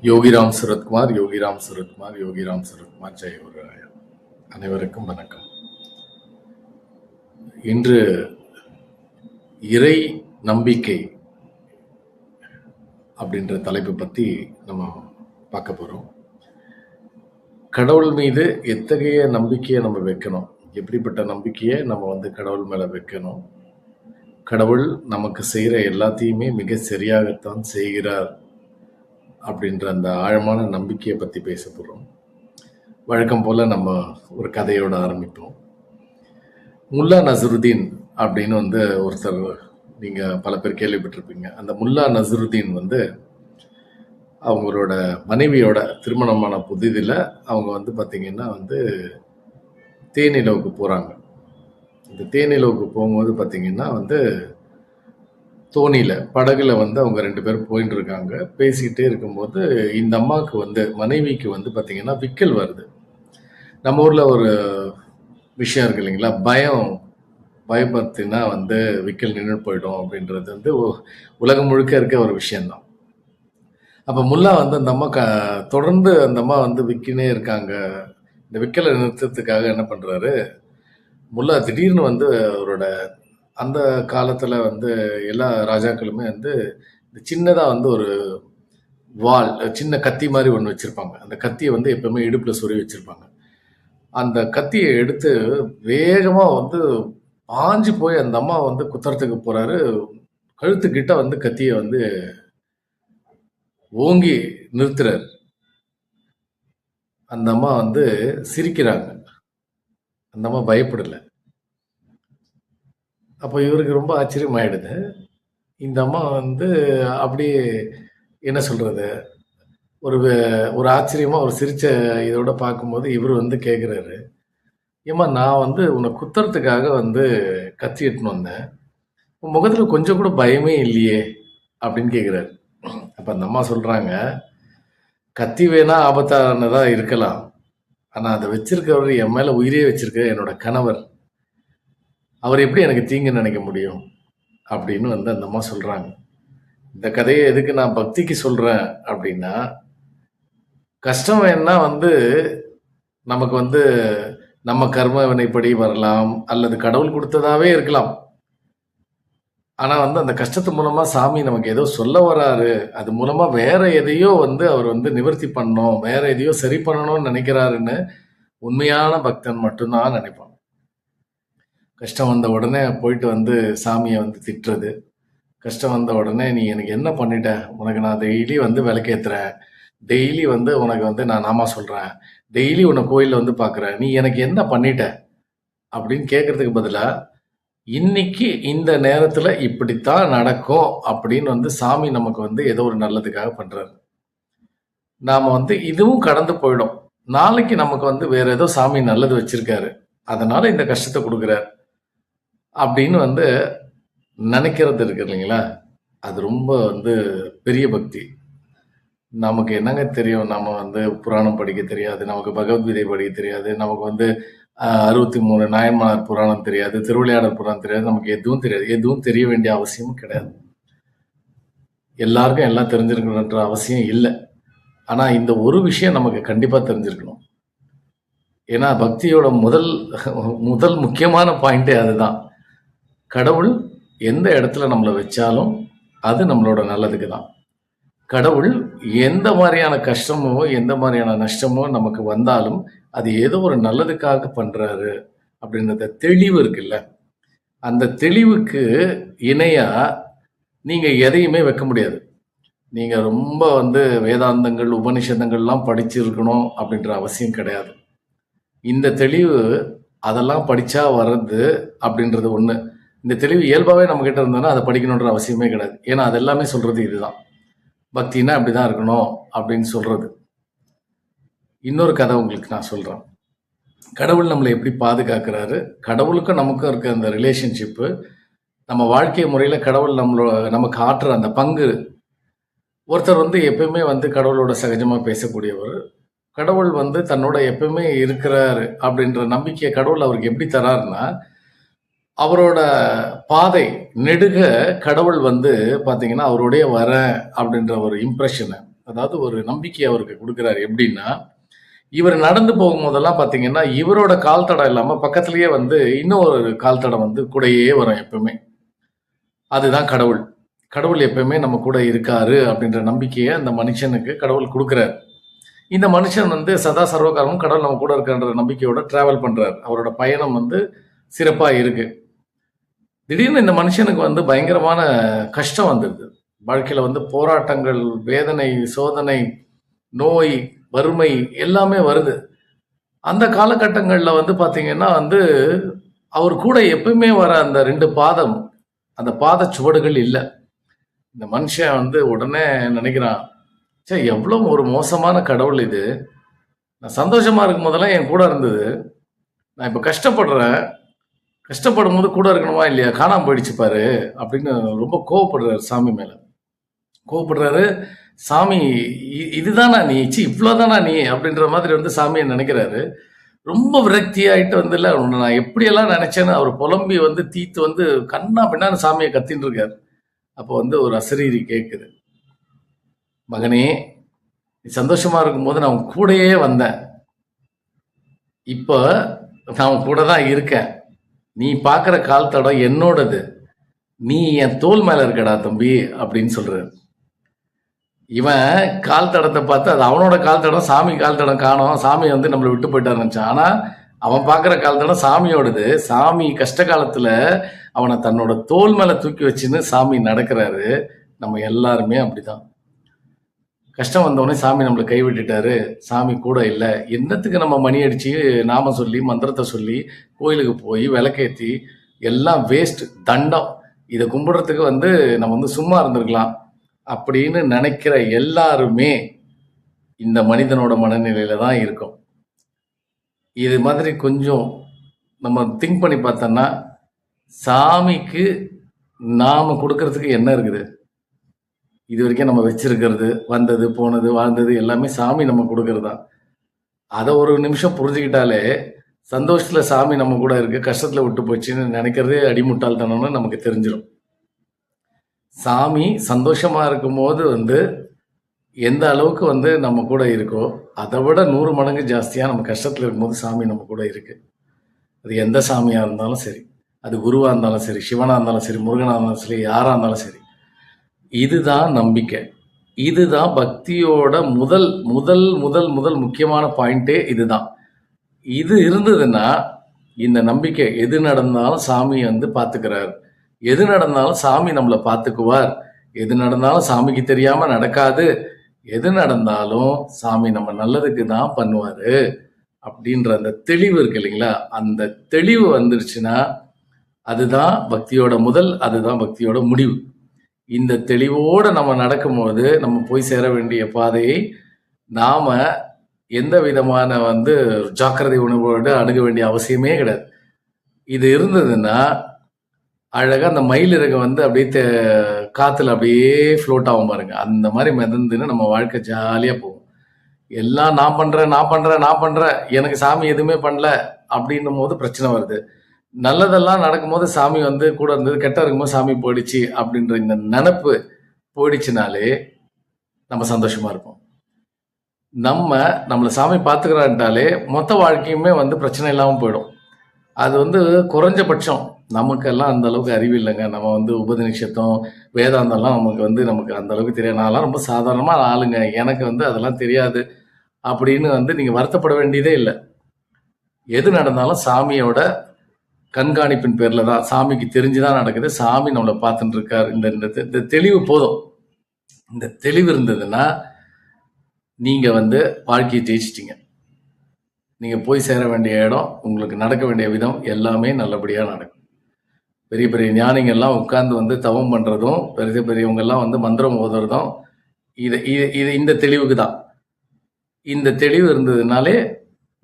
யோகிராம் சுரத்குமார், யோகிராம் சுரத்குமார், யோகிராம் சுரத்குமார், ஜெய குருராயா. அனைவருக்கும் வணக்கம். இன்று இறை நம்பிக்கை அப்படின்ற தலைப்பு பற்றி நம்ம பார்க்க போகிறோம். கடவுள் மீது எத்தகைய நம்பிக்கையை நம்ம வைக்கணும், எப்படிப்பட்ட நம்பிக்கையை நம்ம கடவுள் மேலே வைக்கணும், கடவுள் நமக்கு செய்கிற எல்லாத்தையுமே மிக சரியாகத்தான் செய்கிறார் அப்படின்ற அந்த ஆழமான நம்பிக்கையை பற்றி பேச போகிறோம். வழக்கம் போல் நம்ம ஒரு கதையோடு ஆரம்பிப்போம். முல்லா நசருதீன் அப்படின்னு ஒருத்தர் நீங்கள் பல பேர் கேள்விப்பட்டிருப்பீங்க. அந்த முல்லா நசருதீன் அவங்களோட மனைவியோட திருமணமான புதிதில் அவங்க பார்த்திங்கன்னா தேனிலவுக்கு போகிறாங்க. இந்த தேனிலவுக்கு போகும்போது பார்த்திங்கன்னா தோணியில் படகுல அவங்க 2 பேர் போயிட்டு இருக்காங்க. பேசிக்கிட்டே இருக்கும்போது இந்த அம்மாவுக்கு மனைவிக்கு பார்த்திங்கன்னா விக்கல் வருது. நம்ம ஊரில் ஒரு விஷயம் இருக்கு இல்லைங்களா, பயப்படுத்தினா விக்கல் நின்று போயிடும் அப்படின்றது உலகம் முழுக்க இருக்க ஒரு விஷயந்தான். அப்போ முல்லா அந்த அம்மா தொடர்ந்து அந்த அம்மா விக்கினே இருக்காங்க. இந்த விக்கலை நிறுத்தத்துக்காக என்ன பண்ணுறாரு, முல்லா திடீர்னு அவரோட அந்த காலத்தில் எல்லா ராஜாக்களுமே இந்த சின்னதாக ஒரு வாள், சின்ன கத்தி மாதிரி ஒன்று வச்சுருப்பாங்க. அந்த கத்தியை எப்பவுமே இடுப்பில் சொருவி வச்சுருப்பாங்க. அந்த கத்தியை எடுத்து வேகமாக பாஞ்சு போய் அந்த அம்மா குத்துறதுக்கு போகிறாரு. கழுத்துக்கிட்ட கத்தியை ஓங்கி நிறுத்துறாரு. அந்த அம்மா சிரிக்கிறாங்க. அந்த அம்மா பயப்படலை. அப்போ இவருக்கு ரொம்ப ஆச்சரியமாயிடுது. இந்த அம்மா அப்படியே என்ன சொல்கிறது, ஒரு ஆச்சரியமாக ஒரு சிரிச்ச இதோட பார்க்கும்போது இவர் கேட்குறாரு, ஏம்மா நான் உன்னை குத்துறதுக்காக கத்தி எடுத்துன்னு வந்தேன், உன் முகத்தில் கொஞ்சம் கூட பயமே இல்லையே அப்படின்னு கேட்குறாரு. அப்போ அந்த அம்மா சொல்கிறாங்க, கத்தி வேணா ஆபத்தானதாக இருக்கலாம், ஆனால் அதை வச்சிருக்கவர் என் மேலே உயிரே வச்சிருக்க என்னோட கணவர், அவர் எப்படி எனக்கு தீங்கு நினைக்க முடியும் அப்படின்னு அந்த அம்மா சொல்கிறாங்க. இந்த கதையை எதுக்கு நான் பக்திக்கு சொல்கிறேன் அப்படின்னா, கஷ்டம் வேணா நமக்கு நம்ம கர்ம வினைப்படி வரலாம், அல்லது கடவுள் கொடுத்ததாவே இருக்கலாம். ஆனால் அந்த கஷ்டத்து மூலமாக சாமி நமக்கு ஏதோ சொல்ல வராரு, அது மூலமாக வேற எதையோ அவர் நிவர்த்தி பண்ணணும், வேற எதையோ சரி பண்ணணும்னு நினைக்கிறாருன்னு உண்மையான பக்தன் மட்டும்தான் நினைப்பான். கஷ்டம் வந்த உடனே போயிட்டு சாமியை திட்டுறது, கஷ்டம் வந்த உடனே நீ எனக்கு என்ன பண்ணிட்ட, உனக்கு நான் டெய்லி விளக்கேற்றுறேன், டெய்லி உனக்கு நான் நாமா சொல்கிறேன், டெய்லி உன்னை கோயிலில் பார்க்குறேன், நீ எனக்கு என்ன பண்ணிட்ட அப்படின்னு கேட்குறதுக்கு பதிலாக இன்னைக்கு இந்த நேரத்தில் இப்படித்தான் நடக்கும் அப்படின்னு சாமி நமக்கு ஏதோ ஒரு நல்லதுக்காக பண்ணுறாரு. நாம் இதுவும் கடந்து போயிடும், நாளைக்கு நமக்கு வேற ஏதோ சாமி நல்லது வச்சிருக்காரு, அதனால இந்த கஷ்டத்தை கொடுக்குறாரு அப்படின்னு நினைக்கிறது இருக்கு இல்லைங்களா, அது ரொம்ப பெரிய பக்தி. நமக்கு என்னங்க தெரியும், நம்ம புராணம் படிக்க தெரியாது, நமக்கு பகவத்கீதை படிக்க தெரியாது, நமக்கு 63 நாயன்மார் புராணம் தெரியாது, திருவிளையாடல் புராணம் தெரியாது, நமக்கு எதுவும் தெரியாது. எதுவும் தெரிய வேண்டிய அவசியமும் கிடையாது. எல்லாருக்கும் எல்லாம் தெரிஞ்சிருக்கணுன்ற அவசியம் இல்லை. ஆனால் இந்த ஒரு விஷயம் நமக்கு கண்டிப்பாக தெரிஞ்சிருக்கணும். ஏன்னா பக்தியோட முதல் முக்கியமான பாயிண்டே அதுதான். கடவுள் எந்த இடத்துல நம்மளை வச்சாலும் அது நம்மளோட நல்லதுக்கு தான். கடவுள் எந்த மாதிரியான கஷ்டமோ எந்த மாதிரியான நஷ்டமோ நமக்கு வந்தாலும் அது ஏதோ ஒரு நல்லதுக்காக பண்றாரு அப்படின்றத தெளிவு இருக்குல்ல, அந்த தெளிவுக்கு இணையா நீங்க எதையுமே வைக்க முடியாது. நீங்க ரொம்ப வேதாந்தங்கள் உபனிஷதங்கள்லாம் படிச்சிருக்கணும் அப்படின்ற அவசியம் கிடையாது. இந்த தெளிவு அதெல்லாம் படிச்சா வர்றது அப்படின்றது ஒண்ணு. இந்த தெளிவு இயல்பாகவே நம்ம கிட்ட இருந்தோம்னா அதை படிக்கணுன்ற அவசியமே கிடையாது. ஏன்னா அது எல்லாமே சொல்றது இதுதான், பக்தினா அப்படிதான் இருக்கணும் அப்படின்னு சொல்றது. இன்னொரு கதை உங்களுக்கு நான் சொல்றேன். கடவுள் நம்மளை எப்படி பாதுகாக்கிறாரு, கடவுளுக்கும் நமக்கும் இருக்க அந்த ரிலேஷன்ஷிப்பு, நம்ம வாழ்க்கை முறையில கடவுள் நமக்கு ஆற்றுற அந்த பங்கு. ஒருத்தர் எப்பயுமே கடவுளோட சகஜமா பேசக்கூடியவர், கடவுள் தன்னோட எப்பவுமே இருக்கிறாரு அப்படின்ற நம்பிக்கையை கடவுள் அவருக்கு எப்படி தராருன்னா, அவரோட பாதை நெடுக கடவுள் பாத்தீங்கன்னா அவருடைய வர அப்படின்ற ஒரு இம்ப்ரெஷனை அதாவது ஒரு நம்பிக்கை அவருக்கு கொடுக்குறாரு. எப்படின்னா, இவர் நடந்து போகும்போதெல்லாம் பார்த்தீங்கன்னா, இவரோட கால் தடம் இல்லாம பக்கத்திலேயே வந்து இன்னொரு கால் தடம் வந்து கூடயே வரும் எப்பவுமே. அதுதான் கடவுள். கடவுள் எப்பவுமே நம்ம கூட இருக்காரு அப்படின்ற நம்பிக்கைய அந்த மனுஷனுக்கு கடவுள் குடுக்குறாரு. இந்த மனுஷன் வந்து சதா சர்வகாலமும் கடவுள் நம்ம கூட இருக்கான்ற நம்பிக்கையோட டிராவல் பண்றாரு. அவரோட பயணம் வந்து சிறப்பா இருக்கு. திடீர்னு இந்த மனுஷனுக்கு வந்து பயங்கரமான கஷ்டம் வந்துருது. வாழ்க்கையில வந்து போராட்டங்கள், வேதனை, சோதனை, நோய், வறுமை எல்லாமே வருது. அந்த காலகட்டங்கள்ல வந்து பார்த்தீங்கன்னா வந்து, அவர் கூட எப்பவுமே வர அந்த 2 பாதம், அந்த பாதச் சுவடுகள் இல்ல. இந்த மனுஷன் வந்து உடனே நினைக்கிறான், ச்சே! எவ்வளோ ஒரு மோசமான கடவுள் இது. நான் சந்தோஷமா இருக்கும்போதெல்லாம் என் கூட இருந்தது. நான் இப்ப கஷ்டப்படுறேன். கஷ்டப்படும்போது கூட இருக்கணுமா இல்லையா? காணாம போயிடுச்சு பாரு அப்படின்னு ரொம்ப கோவப்படுறாரு சாமி மேல. கோவப்படுறாரு. சாமி இதுதானா நீ? ச்சீ இவ்வளோதானா நீ? அப்படின்ற மாதிரி வந்து சாமிய நினைக்கிறாரு. ரொம்ப விரக்தியாயிட்டு வந்து இல்ல உன்னை நான் எப்படியெல்லாம் நினைச்சேன்னு அவர் புலம்பி வந்து தீத்து வந்து கண்ணா பின்னான்னு சாமியை கத்தின்னு இருக்காரு. அப்போ வந்து ஒரு அசரீரி கேட்குது. மகனே, நீ சந்தோஷமா இருக்கும்போது நான் உன் கூடயே வந்தேன். இப்போ நான் உன் கூட தான் இருக்கேன். நீ பார்க்குற கால் தடம் என்னோடது. நீ என் தோள் மேல இருக்கடா தம்பி அப்படின்னு சொல்றாரு. இவன் கால் தடத்தை பார்த்து அது அவனோட கால் தடம், சாமி கால் தடம் காணோம், சாமி வந்து நம்மளை விட்டு போயிட்டாரு நினைச்சான். ஆனா அவன் பார்க்குற கால் தடம் சாமியோடது. சாமி கஷ்ட காலத்துல அவனை தன்னோட தோள் மேல தூக்கி வச்சுன்னு சாமி நடக்கிறாரு. நம்ம எல்லாருமே அப்படிதான். கஷ்டம் வந்தோடனே சாமி நம்மளை கைவிட்டுட்டாரு, சாமி கூட இல்லை, என்னத்துக்கு நம்ம மணி அடிச்சு நாம சொல்லி மந்திரத்தை சொல்லி கோயிலுக்கு போய் விளக்கேற்றி எல்லாம் வேஸ்ட், தண்டம், இதை கும்பிடுறதுக்கு வந்து நம்ம வந்து சும்மா இருந்திருக்கலாம் அப்படின்னு நினைக்கிற எல்லாருமே இந்த மனிதனோட மனநிலையில தான் இருக்கும். இது மாதிரி கொஞ்சம் நம்ம திங்க் பண்ணி பார்த்தோம்னா, சாமிக்கு நாம கொடுக்கறதுக்கு என்ன இருக்குது? இது வரைக்கும் நம்ம வச்சிருக்கிறது, வந்தது போனது வாழ்ந்தது எல்லாமே சாமி நம்ம கொடுக்கறது தான். அதை ஒரு நிமிஷம் புரிஞ்சுக்கிட்டாலே சந்தோஷத்துல சாமி நம்ம கூட இருக்கு, கஷ்டத்துல விட்டு போச்சுன்னு நினைக்கிறதே அடிமுட்டாள்தனம்னு நமக்கு தெரிஞ்சிடும். சாமி சந்தோஷமா இருக்கும்போது வந்து எந்த அளவுக்கு வந்து நம்ம கூட இருக்கோ அதை விட 100 மடங்கு ஜாஸ்தியா நம்ம கஷ்டத்துல இருக்கும்போது சாமி நம்ம கூட இருக்கு. அது எந்த சாமியா இருந்தாலும் சரி, அது குருவா இருந்தாலும் சரி, சிவனா இருந்தாலும் சரி, முருகனா இருந்தாலும் சரி, யாரா இருந்தாலும் சரி. இதுதான் நம்பிக்கை. இதுதான் பக்தியோட முதல் முதல் முதல் முதல் முக்கியமான பாயிண்டே இதுதான். இது இருந்ததுன்னா இந்த நம்பிக்கை எது நடந்தாலும் சாமி வந்து பார்த்துக்கிறார், எது நடந்தாலும் சாமி நம்மளை பார்த்துக்குவார், எது நடந்தாலும் சாமிக்கு தெரியாம நடக்காது, எது நடந்தாலும் சாமி நம்ம நல்லதுக்கு தான் பண்ணுவாரு அப்படின்ற அந்த தெளிவு இருக்கு இல்லைங்களா? அந்த தெளிவு வந்துருச்சுன்னா அதுதான் பக்தியோட முதல், அதுதான் பக்தியோட முடிவு. இந்த தெளிவோட நம்ம நடக்கும்போது நம்ம போய் சேர வேண்டிய பாதையை நாம எந்த விதமான வந்து ஜாக்கிரதை உணர்வோடு அணுக வேண்டிய அவசியமே கிடையாது. இது இருந்ததுன்னா அழகா அந்த மயில் இறகு வந்து அப்படியே காத்துல அப்படியே ஃப்ளோட் ஆகும் பாருங்க. அந்த மாதிரி மிதந்துன்னு நம்ம வாழ்க்கை ஜாலியா போகும். எல்லாம் நான் பண்றேன், நான் பண்றேன், நான் பண்றேன், எனக்கு சாமி எதுவுமே பண்ணல அப்படின்னும் போது பிரச்சனை வருது. நல்லதெல்லாம் நடக்கும்போது சாமி வந்து கூட இருந்தது, கெட்ட இருக்கும்போது சாமி போயிடுச்சு அப்படின்ற இந்த நினப்பு போயிடுச்சுனாலே நம்ம சந்தோஷமா இருப்போம். நம்மளை சாமி பார்த்துக்கிறான்ட்டாலே மொத்த வாழ்க்கையுமே வந்து பிரச்சனை இல்லாமல் போயிடும். அது வந்து குறைஞ்சபட்சம் நமக்கெல்லாம் அந்த அளவுக்கு அறிவு இல்லைங்க. நம்ம வந்து உபநிஷத்தம், வேதாந்தம்லாம் நமக்கு அந்த அளவுக்கு தெரியாது. நான்லாம் ரொம்ப சாதாரணமான ஆளுங்க, எனக்கு வந்து அதெல்லாம் தெரியாது அப்படின்னு வந்து நீங்கள் வருத்தப்பட வேண்டியதே இல்லை. எது நடந்தாலும் சாமியோட கண்காணிப்பின் பேரில் தான், சாமிக்கு தெரிஞ்சுதான் நடக்குது, சாமி நம்மளை பார்த்துட்டு இருக்கார். இந்த தெளிவு போதும். இந்த தெளிவு இருந்ததுன்னா நீங்க வந்து வாழ்க்கையை ஜெயிச்சிட்டீங்க. நீங்க போய் சேர வேண்டிய இடம், உங்களுக்கு நடக்க வேண்டிய விதம் எல்லாமே நல்லபடியா நடக்கும். பெரிய பெரிய ஞானிகள்லாம் உட்கார்ந்து வந்து தவம் பண்றதும், பெரிய பெரியவங்கெல்லாம் வந்து மந்திரம் ஓதுறதும் இது இது இது இந்த தெளிவுக்கு தான். இந்த தெளிவு இருந்ததுனாலே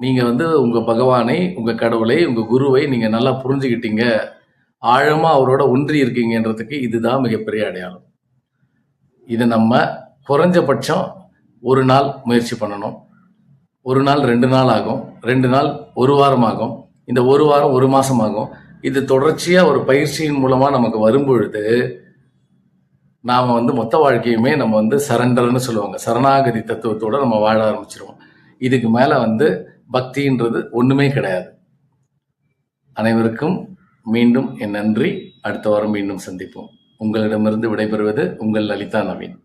நீங்க வந்து உங்க பகவானை, உங்க கடவுளை, உங்க குருவை நீங்க நல்லா புரிஞ்சுக்கிட்டீங்க, ஆழமா அவரோட ஒன்றி இருக்கீங்கன்றதுக்கு இதுதான் மிகப்பெரிய அடையாளம். இதை நம்ம குறைஞ்சபட்சம் ஒரு நாள் முயற்சி பண்ணணும். ஒரு நாள் 2 நாள் ஆகும், 2 நாள் 1 வாரம் ஆகும், இந்த 1 வாரம் 1 மாசம் ஆகும். இது தொடர்ச்சியா ஒரு பயிற்சியின் மூலமா நமக்கு வரும்பொழுது நாம் வந்து மொத்த வாழ்க்கையுமே நம்ம வந்து சரண்டர்னு சொல்லுவாங்க, சரணாகதி தத்துவத்தோட நம்ம வாழ ஆரம்பிச்சிருவோம். இதுக்கு மேலே வந்து பக்தின்றது ஒன்றுமே கிடையாது. அனைவருக்கும் மீண்டும் என் நன்றி. அடுத்த வாரம் மீண்டும் சந்திப்போம். உங்களிடமிருந்து விடைபெறுவது உங்கள் லலிதா நவீன்.